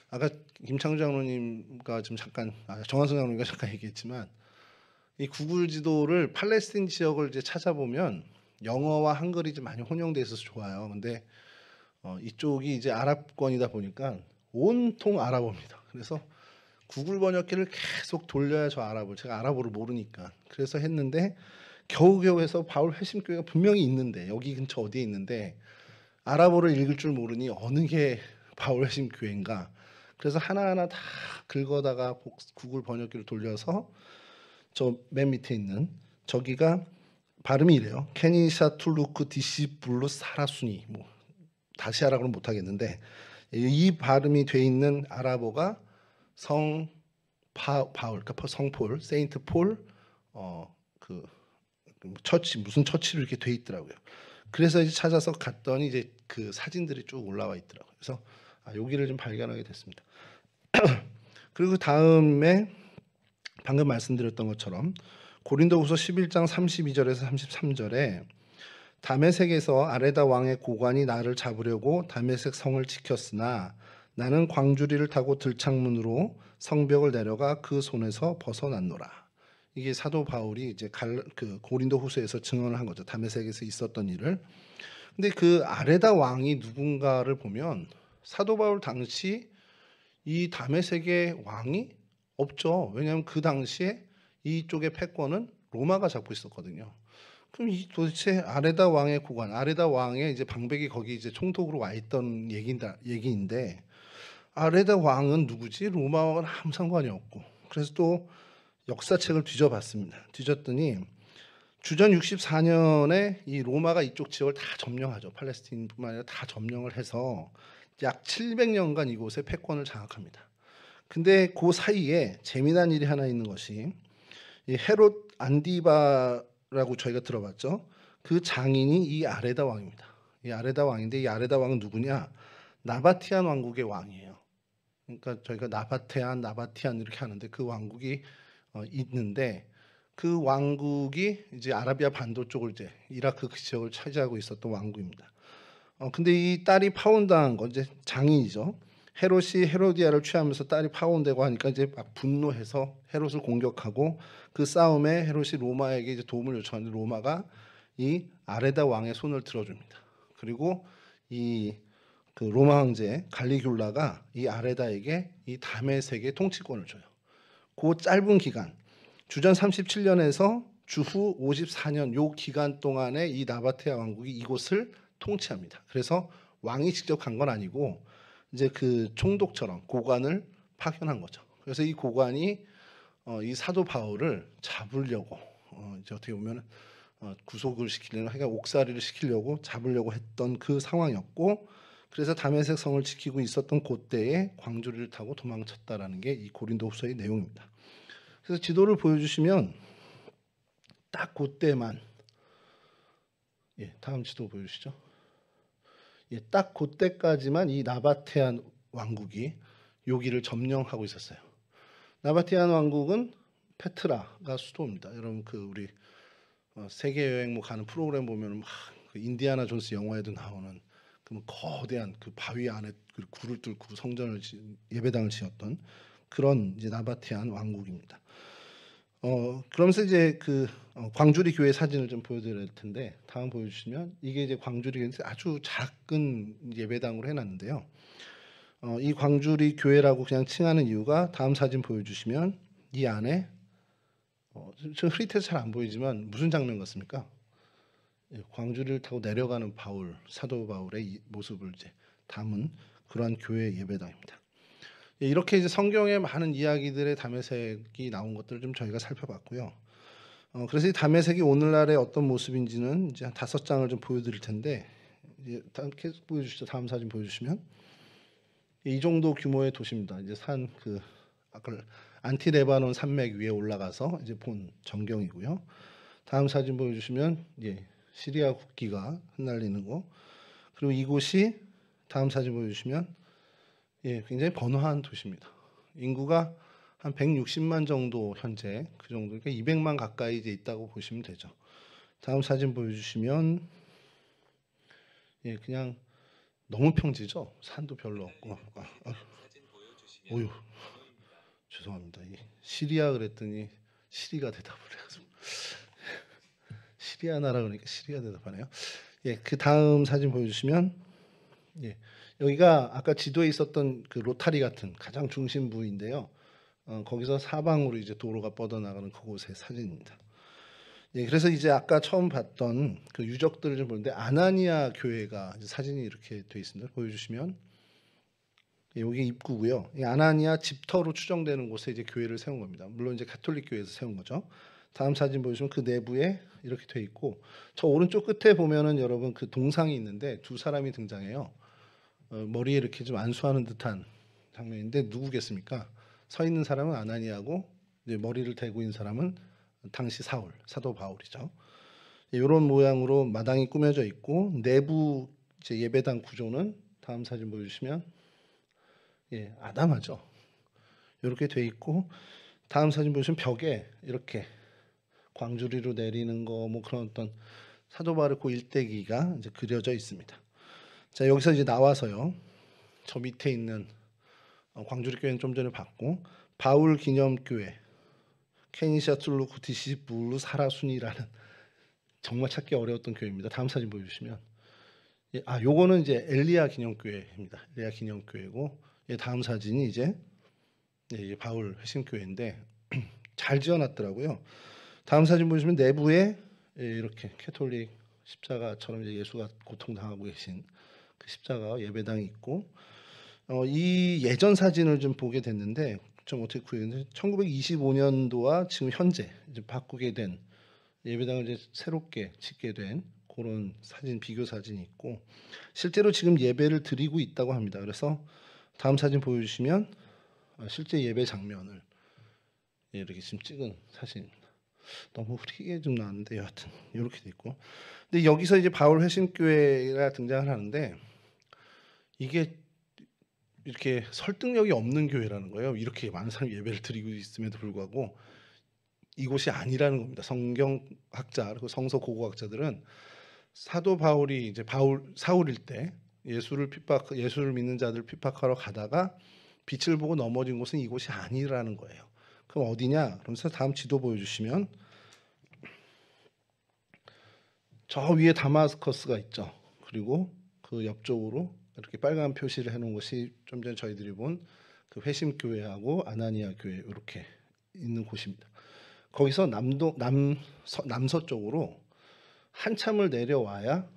아까 김창주 장로님과 지금 잠깐 정한선 장로님과 잠깐 얘기했지만 이 구글 지도를 팔레스틴 지역을 이제 찾아보면 영어와 한글이 좀 많이 혼용돼 있어서 좋아요. 근데 이쪽이 이제 아랍권이다 보니까 온통 아랍어입니다. 그래서 구글 번역기를 계속 돌려야 저 아랍어를 제가 아랍어를 모르니까 그래서 했는데 겨우겨우 해서 바울 회심교회가 분명히 있는데 여기 근처 어디에 있는데 아랍어를 읽을 줄 모르니 어느 게 바울 회심교회인가 그래서 하나하나 다 긁어다가 구글 번역기를 돌려서 저 맨 밑에 있는 저기가 발음이 이래요. 케니샤 툴루크 디시블루 사라수니 뭐 다시 하라고는 못하겠는데 이 발음이 돼 있는 아랍어가 바울, 그러니까 성폴, 세인트 폴, 그 처치 무슨 처치로 이렇게 돼 있더라고요. 그래서 이제 찾아서 갔더니 이제 그 사진들이 쭉 올라와 있더라고요. 그래서 여기를 좀 발견하게 됐습니다. 그리고 다음에 방금 말씀드렸던 것처럼 고린도후서 11장 32절에서 33절에 다메섹에서 아레다 왕의 고관이 나를 잡으려고 다메섹 성을 지켰으나 나는 광주리를 타고 들창문으로 성벽을 내려가 그 손에서 벗어났노라. 이게 사도 바울이 이제 그 고린도후서에서 증언을 한 거죠. 다메섹에서 있었던 일을. 근데 그 아레다 왕이 누군가를 보면 사도 바울 당시 이 다메섹의 왕이 없죠. 왜냐하면 그 당시에 이쪽의 패권은 로마가 잡고 있었거든요. 그럼 이 도대체 아레다 왕의 고관, 아레다 왕의 이제 방백이 거기 이제 총독으로 와 있던 얘기인데 아레다 왕은 누구지? 로마와는 아무 상관이 없고. 그래서 또 역사책을 뒤져봤습니다. 뒤졌더니 주전 64년에 이 로마가 이쪽 지역을 다 점령하죠. 팔레스틴뿐만 아니라 다 점령을 해서 약 700년간 이곳의 패권을 장악합니다. 근데 그 사이에 재미난 일이 하나 있는 것이 이 헤롯 안디바라고 저희가 들어봤죠. 그 장인이 이 아레다 왕입니다. 이 아레다 왕인데 이 아레다 왕은 누구냐? 나바티안 왕국의 왕이에요. 그러니까 저희가 나바티안 이렇게 하는데 그 왕국이 있는데 그 왕국이 이제 아라비아 반도 쪽을 이제 이라크 그 지역을 차지하고 있었던 왕국입니다. 근데 이 딸이 파혼당한 건 이제 장인이죠. 헤롯이 헤로디아를 취하면서 딸이 파혼되고 하니까 이제 막 분노해서 헤롯을 공격하고 그 싸움에 헤롯이 로마에게 이제 도움을 요청하는데 로마가 이 아레다 왕의 손을 들어줍니다. 그리고 이 그 로마 황제 갈리귤라가 이 아레다에게 이 다메섹의 통치권을 줘요. 그 짧은 기간 주전 37년에서 주후 54년 요 기간 동안에 이 나바테아 왕국이 이곳을 통치합니다. 그래서 왕이 직접 간 건 아니고 이제 그 총독처럼 고관을 파견한 거죠. 그래서 이 고관이 이 사도 바울을 잡으려고 이제 어떻게 보면 구속을 시키려고, 그러니까 옥살이를 시키려고 잡으려고 했던 그 상황이었고, 그래서 다메섹 성을 지키고 있었던 그때에 광주리를 타고 도망쳤다라는 게 이 고린도후서의 내용입니다. 그래서 지도를 보여주시면 딱 그때만, 다음 지도 보여주시죠. 딱 그때까지만 이 나바테안 왕국이 여기를 점령하고 있었어요. 나바테안 왕국은 페트라가 수도입니다. 여러분 그 우리 세계 여행 뭐 가는 프로그램 보면 막 그 인디아나 존스 영화에도 나오는 그 거대한 그 바위 안에 그 굴을 뚫고 성전을 예배당을 지었던 그런 이제 나바테안 왕국입니다. 그러면서 이제 그 광주리 교회 사진을 좀 보여드릴 텐데 다음 보여주시면 이게 이제 광주리 교회 아주 작은 예배당으로 해놨는데요. 이 광주리 교회라고 그냥 칭하는 이유가 다음 사진 보여주시면 이 안에 저 흐릿해서 잘 안 보이지만 무슨 장면 같습니까? 광주리를 타고 내려가는 바울, 사도 바울의 이 모습을 이제 담은 그러한 교회 예배당입니다. 이렇게 이제 성경의 많은 이야기들의 다메섹이 나온 것들을 좀 저희가 살펴봤고요. 그래서 이 다메섹이 오늘날의 어떤 모습인지는 이제 한 5장을 좀 보여드릴 텐데 이제 계속 보여주시죠. 다음 사진 보여주시면 이 정도 규모의 도시입니다. 이제 산 그 아까 안티레바논 산맥 위에 올라가서 이제 본 전경이고요. 다음 사진 보여주시면 시리아 국기가 흩날리는 거. 그리고 이곳이 다음 사진 보여주시면 굉장히 번화한 도시입니다. 인구가 한 160만 정도 현재 그 정도, 그러니까 200만 가까이 이제 있다고 보시면 되죠. 다음 사진 보여주시면 그냥 너무 평지죠. 산도 별로 없고. 어휴, 죄송합니다. 시리아 그랬더니 시리가 대답을 해가지고 시리아 나라 그러니까 시리아 대답하네요. 그 다음 사진 보여주시면 여기가 아까 지도에 있었던 그 로타리 같은 가장 중심부인데요. 거기서 사방으로 이제 도로가 뻗어나가는 그곳의 사진입니다. 그래서 이제 아까 처음 봤던 그 유적들을 좀 보는데 아나니아 교회가 사진이 이렇게 돼 있습니다. 보여주시면 여기 입구고요. 이 아나니아 집터로 추정되는 곳에 이제 교회를 세운 겁니다. 물론 이제 가톨릭 교회에서 세운 거죠. 다음 사진 보여주시면 그 내부에 이렇게 돼 있고 저 오른쪽 끝에 보면은 여러분 그 동상이 있는데 두 사람이 등장해요. 머리에 이렇게 좀 안수하는 듯한 장면인데 누구겠습니까? 서 있는 사람은 아나니아고 이제 머리를 대고 있는 사람은 당시 사도 바울이죠. 이런 모양으로 마당이 꾸며져 있고 내부 이제 예배당 구조는 다음 사진 보여주시면 아담하죠. 이렇게 돼 있고 다음 사진 보시면 벽에 이렇게 광주리로 내리는 거 뭐 그런 어떤 사도 바울의 그 일대기가 이제 그려져 있습니다. 자 여기서 이제 나와서요. 저 밑에 있는 광주리 교회는 좀 전에 봤고 바울 기념교회 케니샤툴루 구티시 블루 사라순이라는 정말 찾기 어려웠던 교회입니다. 다음 사진 보여주시면 요거는 이제 엘리야 기념교회입니다. 엘리야 기념교회고 다음 사진이 이제 바울 회심교회인데 잘 지어놨더라고요. 다음 사진 보시면 내부에 이렇게 캐톨릭 십자가처럼 이제 예수가 고통당하고 계신 그 십자가 예배당이 있고 이 예전 사진을 좀 보게 됐는데 좀 어떻게 구했는데 1925년도와 지금 현재 이제 바꾸게 된 예배당을 이제 새롭게 짓게 된 그런 사진 비교 사진이 있고 실제로 지금 예배를 드리고 있다고 합니다. 그래서 다음 사진 보여주시면 실제 예배 장면을 이렇게 지금 찍은 사진입니다. 너무 흐리게 좀 나왔는데 여하튼 이렇게 돼 있고 근데 여기서 이제 바울 회심교회가 등장을 하는데 이게 이렇게 설득력이 없는 교회라는 거예요. 이렇게 많은 사람이 예배를 드리고 있음에도 불구하고 이곳이 아니라는 겁니다. 성경학자 그리고 성서 고고학자들은 사도 바울이 이제 사울일 때 예수를 믿는 자들 핍박하러 가다가 빛을 보고 넘어진 곳은 이곳이 아니라는 거예요. 그럼 어디냐? 그러면서 다음 지도 보여주시면 저 위에 다마스커스가 있죠. 그리고 그 옆쪽으로 이렇게 빨간 표시를 해놓은 곳이 좀 전에 저희들이 본 그 회심교회하고 아나니아 교회 이렇게 있는 곳입니다. 거기서 남서쪽으로 한참을 내려와야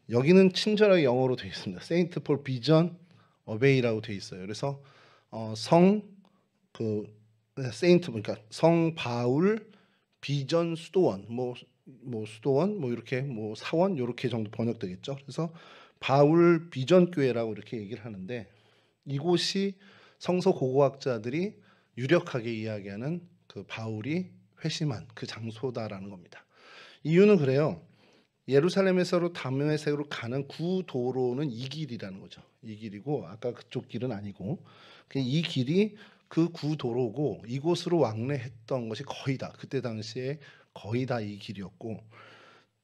여기는 친절하게 영어로 되어 있습니다. 세인트 폴 비전 어베이라고 되어 있어요. 그래서 세인트 그러니까 성 바울 비전 수도원 뭐 수도원 뭐 이렇게 뭐 사원 이렇게 정도 번역되겠죠. 그래서 바울 비전 교회라고 이렇게 얘기를 하는데 이곳이 성서 고고학자들이 유력하게 이야기하는 그 바울이 회심한 그 장소다라는 겁니다. 이유는 그래요. 예루살렘에서 다메섹으로 가는 구도로는 이 길이라는 거죠. 이 길이고 아까 그쪽 길은 아니고 이 길이 그 구도로고 이곳으로 왕래했던 것이 거의 다 그때 당시에 거의 다 이 길이었고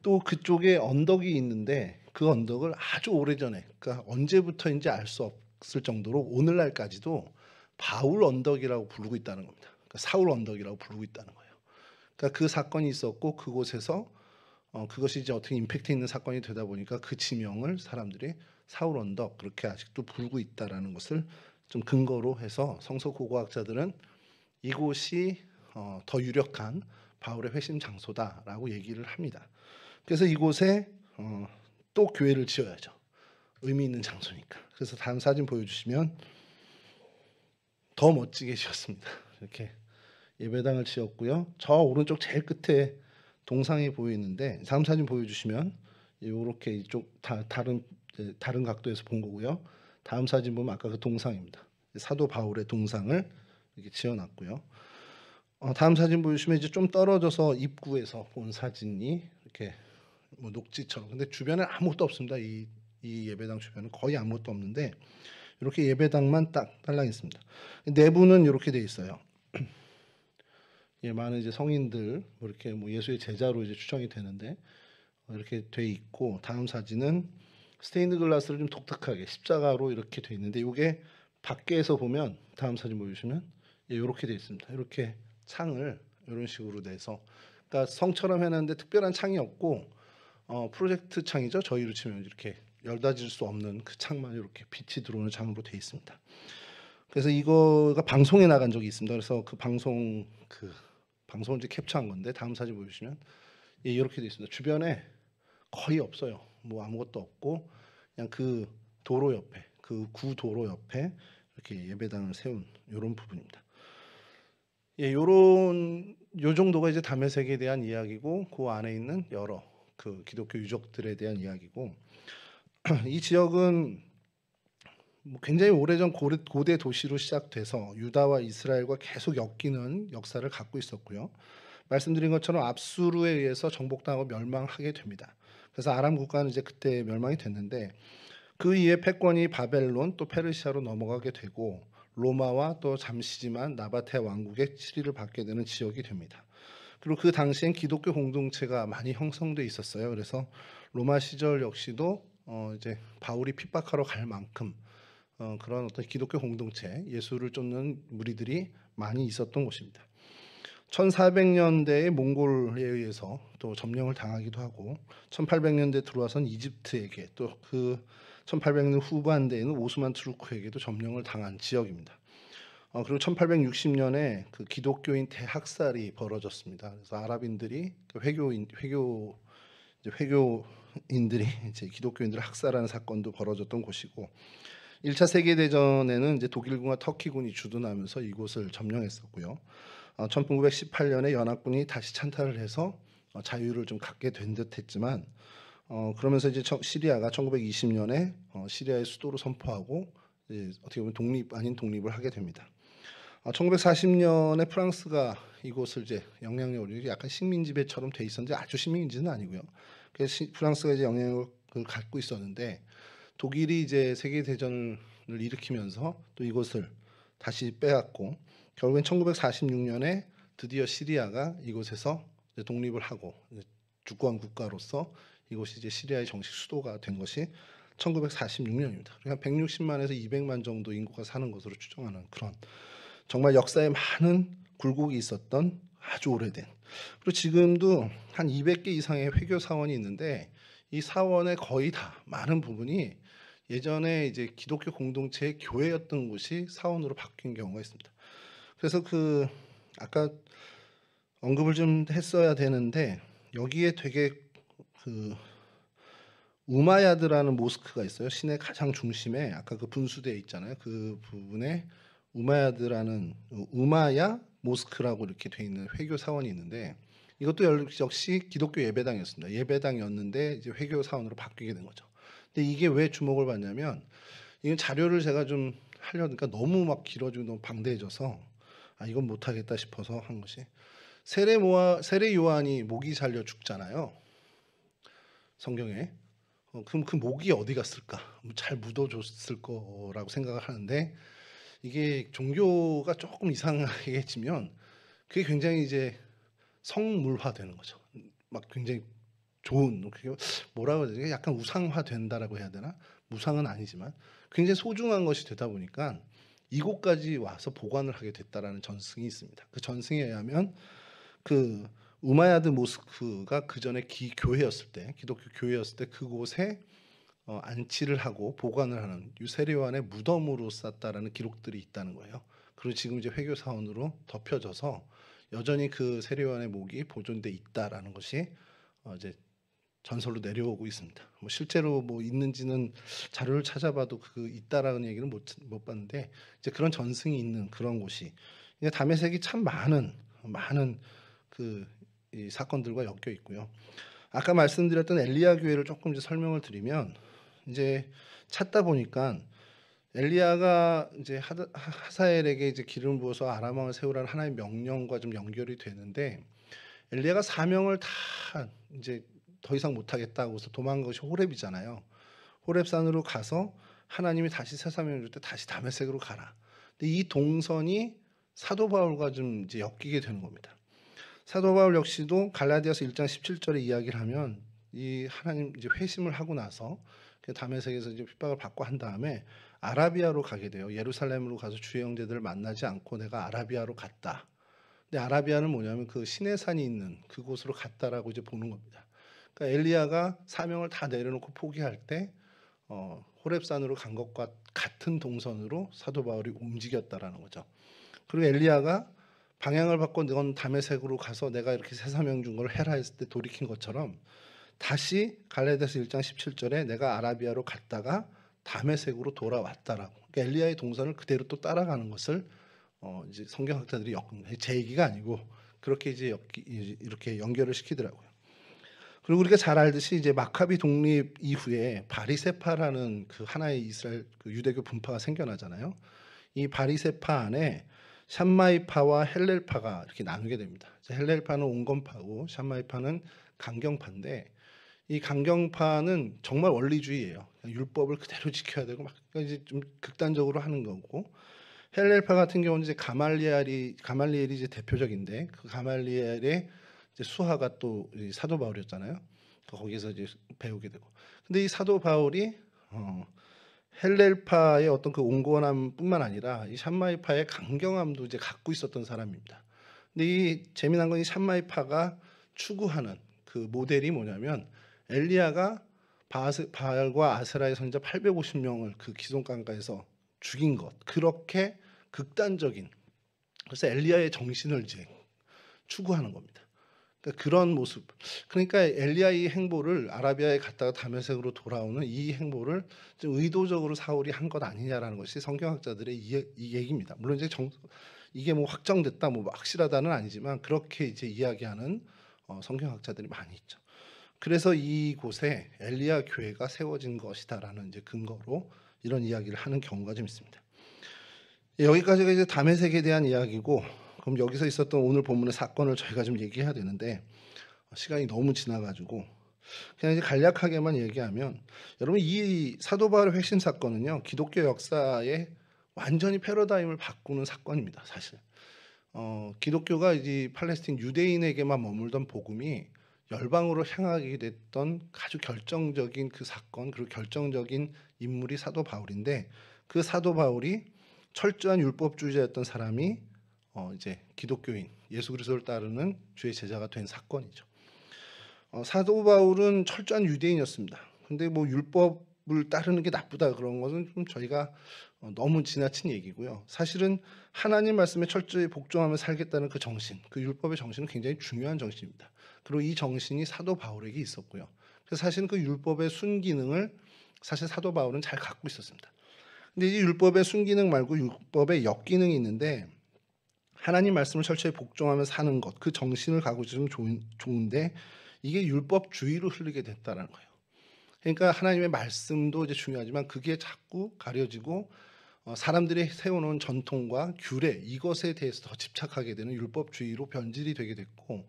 또 그쪽에 언덕이 있는데 그 언덕을 아주 오래전에 그러니까 언제부터인지 알 수 없을 정도로 오늘날까지도 바울 언덕이라고 부르고 있다는 겁니다. 그러니까 사울 언덕이라고 부르고 있다는 거예요. 그러니까 그 사건이 있었고 그곳에서 그것이 이제 어떻게 임팩트 있는 사건이 되다 보니까 그 지명을 사람들이 사울 언덕 그렇게 아직도 부르고 있다라는 것을 좀 근거로 해서 성서 고고학자들은 이곳이 더 유력한 바울의 회심 장소다라고 얘기를 합니다. 그래서 이곳에 또 교회를 지어야죠. 의미 있는 장소니까. 그래서 다음 사진 보여주시면 더 멋지게 지었습니다. 이렇게 예배당을 지었고요. 저 오른쪽 제일 끝에 동상이 보이는데 다음 사진 보여주시면 이렇게 이쪽 다른 각도에서 본 거고요. 다음 사진 보면 아까 그 동상입니다. 사도 바울의 동상을 이렇게 지어놨고요. 다음 사진 보여주시면 이제 좀 떨어져서 입구에서 본 사진이 이렇게 뭐 녹지처럼. 근데 주변에 아무것도 없습니다. 이 예배당 주변은 거의 아무것도 없는데 이렇게 예배당만 딱 딸랑 있습니다. 내부는 이렇게 돼 있어요. 많은 이제 성인들 뭐 이렇게 뭐 예수의 제자로 이제 추정이 되는데 이렇게 돼 있고 다음 사진은 스테인드 글라스를 좀 독특하게 십자가로 이렇게 돼 있는데 이게 밖에서 보면 다음 사진 보여주시면 이렇게 돼 있습니다. 이렇게 창을 이런 식으로 내서 그러니까 성처럼 해놨는데 특별한 창이 없고 프로젝트 창이죠. 저희로 치면 이렇게 열닫을 수 없는 그 창만 이렇게 빛이 들어오는 창으로 돼 있습니다. 그래서 이거가 방송에 나간 적이 있습니다. 그래서 그 방송을 이제 캡처한 건데 다음 사진 보여주시면 이렇게 돼 있습니다. 주변에 거의 없어요. 뭐 아무것도 없고 그냥 그 도로 옆에 그 구도로 옆에 이렇게 예배당을 세운 이런 부분입니다. 요 정도가 이제 다메섹에 대한 이야기고 그 안에 있는 여러 그 기독교 유적들에 대한 이야기고 이 지역은 뭐 굉장히 오래전 고대 도시로 시작돼서 유다와 이스라엘과 계속 엮이는 역사를 갖고 있었고요. 말씀드린 것처럼 압수르에 의해서 정복당하고 멸망하게 됩니다. 그래서 아람 국가는 이제 그때 멸망이 됐는데 그 이후에 패권이 바벨론 또 페르시아로 넘어가게 되고 로마와 또 잠시지만 나바테 왕국의 치리를 받게 되는 지역이 됩니다. 그리고 그 당시엔 기독교 공동체가 많이 형성돼 있었어요. 그래서 로마 시절 역시도 이제 바울이 핍박하러 갈 만큼 그런 어떤 기독교 공동체, 예수를 쫓는 무리들이 많이 있었던 곳입니다. 1400년대에 몽골에 의해서 또 점령을 당하기도 하고 1800년대 들어와선 이집트에게 또 그 1800년 후반대에는 오스만 투르크에게도 점령을 당한 지역입니다. 그리고 1860년에 그 기독교인 대학살이 벌어졌습니다. 그래서 아랍인들이 회교인들이 이제 기독교인들을 학살하는 사건도 벌어졌던 곳이고 1차 세계 대전에는 이제 독일군과 터키군이 주둔하면서 이곳을 점령했었고요. 1918년에 연합군이 다시 찬탈을 해서 자유를 좀 갖게 된 듯했지만 그러면서 이제 시리아가 1920년에 시리아의 수도로 선포하고 어떻게 보면 독립 아닌 독립을 하게 됩니다. 1940년에 프랑스가 이곳을 이제 영향력을 약간 식민 지배처럼 돼 있었는데 아주 식민지는 아니고요. 그래서 프랑스가 이제 영향력을 갖고 있었는데 독일이 이제 세계 대전을 일으키면서 또 이곳을 다시 빼앗고 결국엔 1946년에 드디어 시리아가 이곳에서 이제 독립을 하고 주권 국가로서 이곳이 이제 시리아의 정식 수도가 된 것이 1946년입니다. 그러니까 160만에서 200만 정도 인구가 사는 것으로 추정하는 그런 정말 역사에 많은 굴곡이 있었던 아주 오래된, 그리고 지금도 한 200개 이상의 회교 사원이 있는데 이 사원의 거의 다 많은 부분이 예전에 이제 기독교 공동체의 교회였던 곳이 사원으로 바뀐 경우가 있습니다. 그래서 그 아까 언급을 좀 했어야 되는데 여기에 되게 그 우마야드라는 모스크가 있어요. 시내 가장 중심에 아까 그 분수대에 있잖아요. 그 부분에 우마야드라는 우마야 모스크라고 이렇게 돼 있는 회교 사원이 있는데 이것도 역시 기독교 예배당이었습니다. 예배당이었는데 이제 회교 사원으로 바뀌게 된 거죠. 근데 이게 왜 주목을 받냐면 이건 자료를 제가 좀 하려니까 너무 막 길어지고 너무 방대해져서 이건 못하겠다 싶어서 한 것이 세례 요한이 목이 잘려 죽잖아요. 성경에. 그럼 그 목이 어디 갔을까? 잘 묻어줬을 거라고 생각을 하는데 이게 종교가 조금 이상하게지면 그게 굉장히 이제 성물화되는 거죠. 막 굉장히 좋은, 그게 뭐라고 해야 되지? 약간 우상화된다라고 해야 되나? 무상은 아니지만 굉장히 소중한 것이 되다 보니까 이곳까지 와서 보관을 하게 됐다라는 전승이 있습니다. 그 전승에 의하면 그 우마야드 모스크가 그 전에 교회였을 때, 기독교 교회였을 때 그곳에 안치를 하고 보관을 하는 세례요한의 무덤으로 쌌다라는 기록들이 있다는 거예요. 그리고 지금 이제 회교 사원으로 덮여져서 여전히 그 세례요한의 목이 보존돼 있다라는 것이 이제 전설로 내려오고 있습니다. 뭐 실제로 뭐 있는지는 자료를 찾아봐도 그 있다라는 얘기는 못 봤는데 이제 그런 전승이 있는 그런 곳이 다메섹이 참 많은 그 이 사건들과 엮여 있고요. 아까 말씀드렸던 엘리야 교회를 조금 이제 설명을 드리면 이제 찾다 보니까 엘리야가 이제 하사엘에게 이제 기름을 부어서 아람 왕을 세우라는 하나님의 명령과 좀 연결이 되는데 엘리야가 사명을 다 이제 더 이상 못하겠다고 해서 도망간 것이 호렙이잖아요. 호렙산으로 가서 하나님이 다시 새 사명을 줄 때 다시 다메섹으로 가라. 근데 이 동선이 사도 바울과 좀 이제 엮이게 되는 겁니다. 사도 바울 역시도 갈라디아서 1장 17절에 이야기를 하면 이 하나님 이제 회심을 하고 나서 다메섹에서 이제 핍박을 받고 한 다음에 아라비아로 가게 돼요. 예루살렘으로 가서 주의 형제들을 만나지 않고 내가 아라비아로 갔다. 근데 아라비아는 뭐냐면 그 시내산이 있는 그곳으로 갔다라고 이제 보는 겁니다. 그러니까 엘리야가 사명을 다 내려놓고 포기할 때 호렙산으로 간 것과 같은 동선으로 사도 바울이 움직였다라는 거죠. 그리고 엘리야가 방향을 바꿔 넌 다메섹으로 가서 내가 이렇게 새 사명 준 걸 해라 했을 때 돌이킨 것처럼 다시 갈라디아서 1장 17절에 내가 아라비아로 갔다가 다메섹으로 돌아왔다라고. 그러니까 엘리야의 동선을 그대로 또 따라가는 것을 이제 성경학자들이 제 얘기가 아니고 그렇게 이제 이렇게 연결을 시키더라고요. 그리고 우리가 잘 알듯이 이제 마카비 독립 이후에 바리세파라는 그 하나의 이스라엘 그 유대교 분파가 생겨나잖아요. 이 바리세파 안에 샴마이파와 헬렐파가 이렇게 나누게 됩니다. 헬렐파는 온건파고 샴마이파는 강경파인데 이 강경파는 정말 원리주의예요. 율법을 그대로 지켜야 되고 막 그러니까 이제 좀 극단적으로 하는 거고 헬렐파 같은 경우는 이제 가말리엘이 이제 대표적인데 그 가말리엘의 이제 수하가 또 사도 바울이었잖아요. 거기서 이제 배우게 되고 근데 이 사도 바울이 헬렐파의 어떤 그 온건함뿐만 아니라 이 샴마이파의 강경함도 이제 갖고 있었던 사람입니다. 근데 이 재미난 건 이 샴마이파가 추구하는 그 모델이 뭐냐면 엘리야가 바알과 아세라의 선지자 850명을 그 기송강가에서 죽인 것, 그렇게 극단적인, 그래서 엘리야의 정신을 이제 추구하는 겁니다. 그러니까 그런 모습. 그러니까 엘리야의 행보를 아라비아에 갔다가 다메섹으로 돌아오는 이 행보를 좀 의도적으로 사울이 한 것 아니냐라는 것이 성경학자들의 이 얘기입니다. 물론 이제 이게 뭐 확정됐다, 뭐 확실하다는 아니지만 그렇게 이제 이야기하는 성경학자들이 많이 있죠. 그래서 이곳에 엘리야 교회가 세워진 것이다라는 이제 근거로 이런 이야기를 하는 경우가 좀 있습니다. 여기까지가 이제 다메섹에 대한 이야기고, 그럼 여기서 있었던 오늘 본문의 사건을 저희가 좀 얘기해야 되는데 시간이 너무 지나가지고 그냥 이제 간략하게만 얘기하면, 여러분 이 사도 바울의 회심 사건은요 기독교 역사에 완전히 패러다임을 바꾸는 사건입니다. 사실 기독교가 이제 팔레스틴 유대인에게만 머물던 복음이 열방으로 향하게 됐던 아주 결정적인 그 사건, 그리고 결정적인 인물이 사도 바울인데, 그 사도 바울이 철저한 율법주의자였던 사람이 이제 기독교인, 예수 그리스도를 따르는 주의 제자가 된 사건이죠. 사도 바울은 철저한 유대인이었습니다. 근데 뭐 율법을 따르는 게 나쁘다 그런 것은 좀 저희가 너무 지나친 얘기고요. 사실은 하나님 말씀에 철저히 복종하며 살겠다는 그 정신, 그 율법의 정신은 굉장히 중요한 정신입니다. 그리고 이 정신이 사도 바울에게 있었고요. 그래서 사실은 그 율법의 순기능을 사실 사도 바울은 잘 갖고 있었습니다. 근데 이 율법의 순기능 말고 율법의 역기능이 있는데, 하나님 말씀을 철저히 복종하며 사는 것, 그 정신을 가지고 있으면 좋은데 이게 율법주의로 흐르게 됐다는 거예요. 그러니까 하나님의 말씀도 이제 중요하지만 그게 자꾸 가려지고 사람들이 세워놓은 전통과 규례, 이것에 대해서 더 집착하게 되는 율법주의로 변질이 되게 됐고,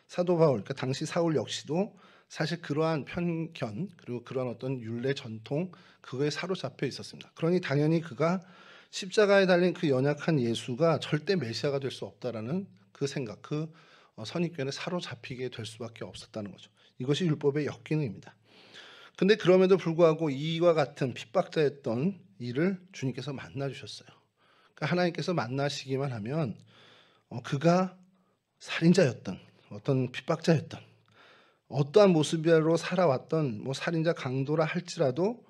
사도 바울, 그러니까 당시 사울 역시도 사실 그러한 편견, 그리고 그러한 어떤 율례 전통, 그거에 사로잡혀 있었습니다. 그러니 당연히 그가 십자가에 달린 그 연약한 예수가 절대 메시아가 될 수 없다라는 그 생각, 그 선입견에 사로잡히게 될 수밖에 없었다는 거죠. 이것이 율법의 역기능입니다. 근데 그럼에도 불구하고 이와 같은 핍박자였던 이를 주님께서 만나 주셨어요. 그러니까 하나님께서 만나시기만 하면 그가 살인자였던, 어떤 핍박자였던, 어떠한 모습으로 살아왔던 뭐 살인자 강도라 할지라도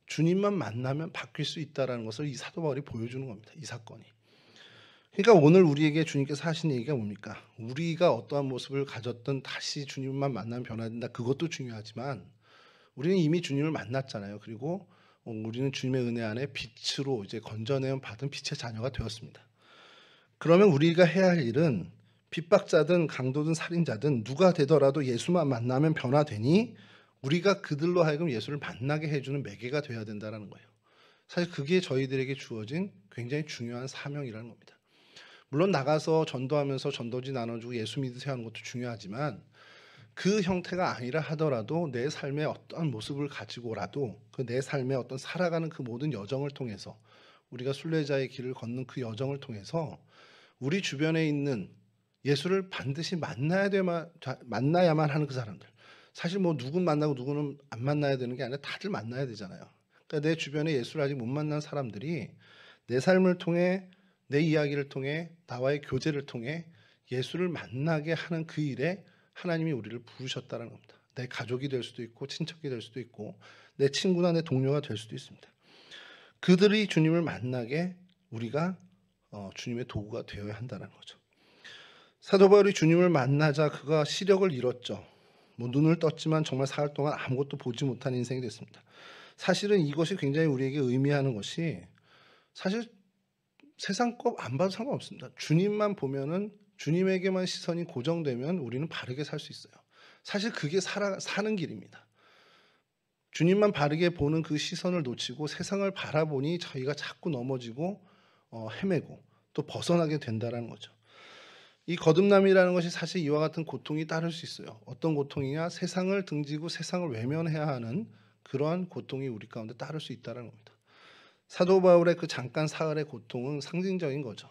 주님만 만나면 바뀔 수 있다라는 것을 이 사도 바울이 보여주는 겁니다. 이 사건이. 그러니까 오늘 우리에게 주님께서 하신 얘기가 뭡니까? 우리가 어떠한 모습을 가졌든 다시 주님만 만나면 변화된다. 그것도 중요하지만 우리는 이미 주님을 만났잖아요. 그리고 우리는 주님의 은혜 안에 빛으로 이제 건져내어 받은 빛의 자녀가 되었습니다. 그러면 우리가 해야 할 일은 핍박자든 강도든 살인자든 누가 되더라도 예수만 만나면 변화되니 우리가 그들로 하여금 예수를 만나게 해주는 매개가 되어야 된다는 거예요. 사실 그게 저희들에게 주어진 굉장히 중요한 사명이라는 겁니다. 물론 나가서 전도하면서 전도지 나눠주고 예수 믿으세요 하는 것도 중요하지만 그 형태가 아니라 하더라도 내 삶의 어떤 모습을 가지고라도 그 내 삶의 어떤 살아가는 그 모든 여정을 통해서, 우리가 순례자의 길을 걷는 그 여정을 통해서 우리 주변에 있는 예수를 반드시 만나야만 하는 그 사람들, 사실 뭐 누군 만나고 누구는 안 만나야 되는 게 아니라 다들 만나야 되잖아요. 그러니까 내 주변에 예수를 아직 못 만난 사람들이 내 삶을 통해, 내 이야기를 통해, 나와의 교제를 통해 예수를 만나게 하는 그 일에 하나님이 우리를 부르셨다는 겁니다. 내 가족이 될 수도 있고 친척이 될 수도 있고 내 친구나 내 동료가 될 수도 있습니다. 그들이 주님을 만나게 우리가 주님의 도구가 되어야 한다는 거죠. 사도 바울이 주님을 만나자 그가 시력을 잃었죠. 뭐 눈을 떴지만 정말 사흘 동안 아무것도 보지 못한 인생이 됐습니다. 사실은 이것이 굉장히 우리에게 의미하는 것이, 사실 세상 것 안 봐도 상관없습니다. 주님만 보면은, 주님에게만 시선이 고정되면 우리는 바르게 살 수 있어요. 사실 그게 사는 길입니다. 주님만 바르게 보는 그 시선을 놓치고 세상을 바라보니 저희가 자꾸 넘어지고 헤매고 또 벗어나게 된다는 거죠. 이 거듭남이라는 것이 사실 이와 같은 고통이 따를 수 있어요. 어떤 고통이냐? 세상을 등지고 세상을 외면해야 하는 그러한 고통이 우리 가운데 따를 수 있다는 겁니다. 사도 바울의 그 잠깐 사흘의 고통은 상징적인 거죠.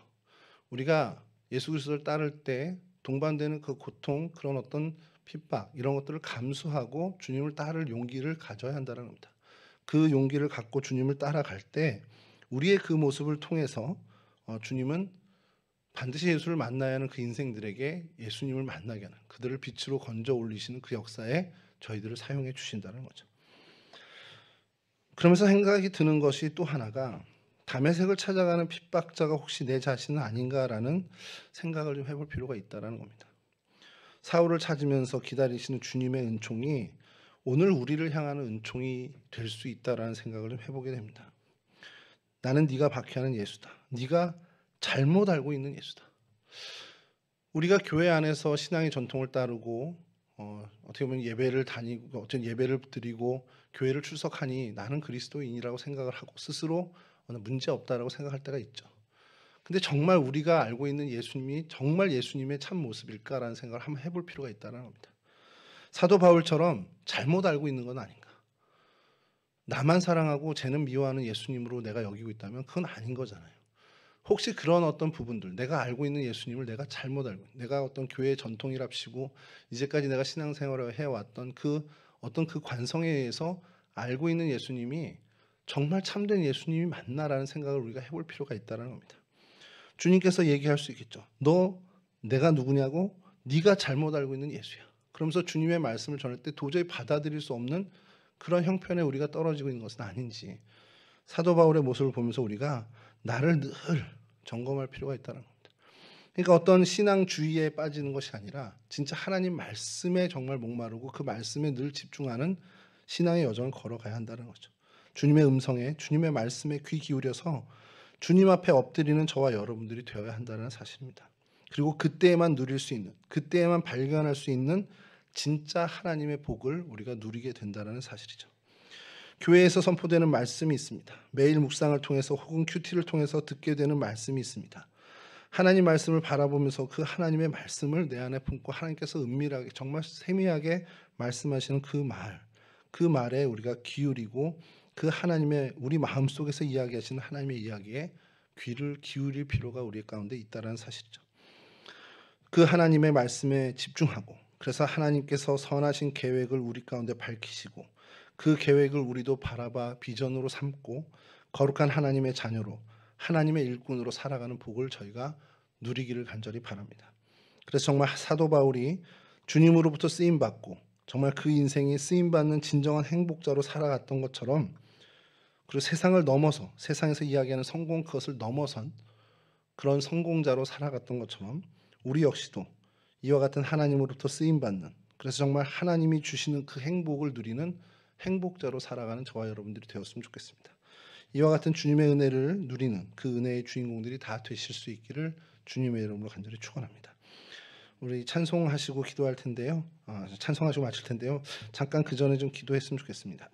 우리가 예수 그리스도를 따를 때 동반되는 그 고통, 그런 어떤 핍박, 이런 것들을 감수하고 주님을 따를 용기를 가져야 한다는 겁니다. 그 용기를 갖고 주님을 따라갈 때 우리의 그 모습을 통해서 주님은 반드시 예수를 만나야 하는 그 인생들에게 예수님을 만나게 하는, 그들을 빛으로 건져 올리시는 그 역사에 저희들을 사용해 주신다는 거죠. 그러면서 생각이 드는 것이 또 하나가, 다메섹을 찾아가는 핍박자가 혹시 내 자신은 아닌가라는 생각을 좀 해볼 필요가 있다는 겁니다. 사울을 찾으면서 기다리시는 주님의 은총이 오늘 우리를 향하는 은총이 될 수 있다라는 생각을 좀 해보게 됩니다. 나는 네가 박해하는 예수다. 네가 잘못 알고 있는 예수다. 우리가 교회 안에서 신앙의 전통을 따르고 어떻게 보면 예배를 다니고 어떤 예배를 드리고 교회를 출석하니 나는 그리스도인이라고 생각을 하고 스스로 문제 없다라고 생각할 때가 있죠. 근데 정말 우리가 알고 있는 예수님이 정말 예수님의 참 모습일까라는 생각을 한번 해볼 필요가 있다는 겁니다. 사도 바울처럼 잘못 알고 있는 건 아닌가? 나만 사랑하고 쟤는 미워하는 예수님으로 내가 여기고 있다면 그건 아닌 거잖아요. 혹시 그런 어떤 부분들, 내가 알고 있는 예수님을 내가 잘못 알고, 내가 어떤 교회의 전통이랍시고 이제까지 내가 신앙생활을 해왔던 그 어떤 그 관성에 의해서 알고 있는 예수님이 정말 참된 예수님이 맞나라는 생각을 우리가 해볼 필요가 있다는 겁니다. 주님께서 얘기할 수 있겠죠. 너 내가 누구냐고? 네가 잘못 알고 있는 예수야. 그러면서 주님의 말씀을 전할 때 도저히 받아들일 수 없는 그런 형편에 우리가 떨어지고 있는 것은 아닌지, 사도 바울의 모습을 보면서 우리가 나를 늘 점검할 필요가 있다는 겁니다. 그러니까 어떤 신앙주의에 빠지는 것이 아니라 진짜 하나님 말씀에 정말 목마르고 그 말씀에 늘 집중하는 신앙의 여정을 걸어가야 한다는 거죠. 주님의 음성에, 주님의 말씀에 귀 기울여서 주님 앞에 엎드리는 저와 여러분들이 되어야 한다는 사실입니다. 그리고 그때에만 누릴 수 있는, 그때에만 발견할 수 있는 진짜 하나님의 복을 우리가 누리게 된다는 사실이죠. 교회에서 선포되는 말씀이 있습니다. 매일 묵상을 통해서 혹은 큐티를 통해서 듣게 되는 말씀이 있습니다. 하나님 말씀을 바라보면서 그 하나님의 말씀을 내 안에 품고 하나님께서 은밀하게 정말 세미하게 말씀하시는 그 말에 우리가 기울이고 그 하나님의 우리 마음속에서 이야기하시는 하나님의 이야기에 귀를 기울일 필요가 우리 가운데 있다는 사실이죠. 그 하나님의 말씀에 집중하고, 그래서 하나님께서 선하신 계획을 우리 가운데 밝히시고 그 계획을 우리도 바라봐 비전으로 삼고 거룩한 하나님의 자녀로, 하나님의 일꾼으로 살아가는 복을 저희가 누리기를 간절히 바랍니다. 그래서 정말 사도 바울이 주님으로부터 쓰임받고 정말 그 인생이 쓰임받는 진정한 행복자로 살아갔던 것처럼, 그리고 세상을 넘어서 세상에서 이야기하는 성공, 그것을 넘어선 그런 성공자로 살아갔던 것처럼 우리 역시도 이와 같은 하나님으로부터 쓰임받는, 그래서 정말 하나님이 주시는 그 행복을 누리는 행복자로 살아가는 저와 여러분들이 되었으면 좋겠습니다. 이와 같은 주님의 은혜를 누리는 그 은혜의 주인공들이 다 되실 수 있기를 주님의 이름으로 간절히 축원합니다. 우리 찬송하시고 기도할 텐데요. 찬송하시고 마칠 텐데요. 잠깐 그 전에 좀 기도했으면 좋겠습니다.